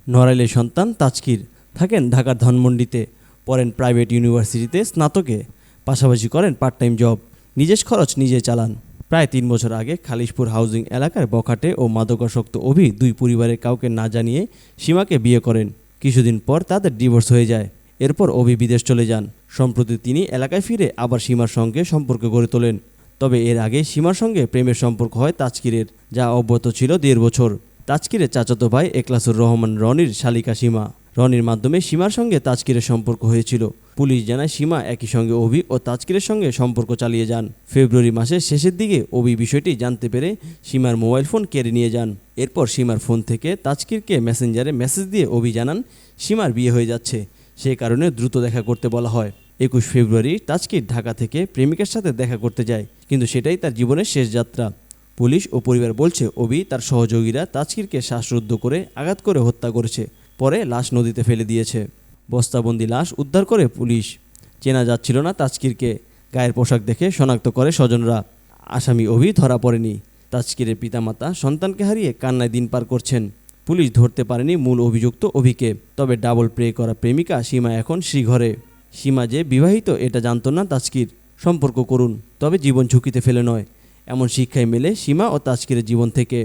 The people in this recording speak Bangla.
নড়াইলের সন্তান তাজকির থাকেন ঢাকার ধানমন্ডিতে, পড়েন প্রাইভেট ইউনিভার্সিটিতে স্নাতকে, পাশাপাশি করেন পার্ট টাইম জব, নিজের খরচ নিজে চালান। প্রায় ৩ বছর আগে খালিশপুর হাউজিং এলাকার বখাটে ও মাদকাসক্ত অভি দুই পরিবারের কাউকে না জানিয়ে সীমাকে বিয়ে করেন। কিছুদিন পর তাদের ডিভোর্স হয়ে যায়। এরপর অভি বিদেশ চলে যান। সম্প্রতি তিনি এলাকায় ফিরে আবার সীমার সঙ্গে সম্পর্ক গড়ে তোলেন। তবে এর আগে সীমার সঙ্গে প্রেমের সম্পর্ক হয় তাজকিরের, যা অব্যাহত ছিল ১.৫ বছর। তাজকিরের চাচাতো ভাই এখলাসুর রহমান রনির শালিকা সীমা। রনির মাধ্যমে সীমার সঙ্গে তাজকিরের সম্পর্ক হয়েছিল। পুলিশ জানায় সীমা একই সঙ্গে অভি ও তাজকিরের সঙ্গে সম্পর্ক চালিয়ে যান। ফেব্রুয়ারি মাসের শেষের দিকে অভি বিষয়টি জানতে পেরে সীমার মোবাইল ফোন কেড়ে নিয়ে যান। এরপর সীমার ফোন থেকে তাজকিরকে মেসেঞ্জারে মেসেজ দিয়ে অভি জানান সীমার বিয়ে হয়ে যাচ্ছে, সে কারণে দ্রুত দেখা করতে বলা হয়। ২১ ফেব্রুয়ারি তাজকির ঢাকা থেকে প্রেমিকার সাথে দেখা করতে যায়, কিন্তু সেটাই তার জীবনের শেষ যাত্রা। পুলিশ ও পরিবার বলছে অভি তার সহযোগীরা তাজকিরকে শ্বাসরুদ্ধ করে আঘাত করে হত্যা করেছে, পরে লাশ নদীতে ফেলে দিয়েছে। বস্তাবন্দি লাশ উদ্ধার করে পুলিশ। চেনা যাচ্ছিল না তাজকিরকে, গায়ের পোশাক দেখে শনাক্ত করে স্বজনরা। আসামি অভি ধরা পড়েনি। তাজকিরের পিতামাতা সন্তানকে হারিয়ে কান্নায় দিন পার করছেন। পুলিশ ধরতে পারেনি মূল অভিযুক্ত অভিকে, তবে ডাবল প্রে করা প্রেমিকা সীমা এখন শ্রীঘরে। সীমা যে বিবাহিত এটা জানত না তাজকির। সম্পর্ক করুন, তবে জীবন ঝুঁকিতে ফেলে নয়, এমন শিক্ষাই মেলে সীমা ও তাজকিরের জীবন থেকে।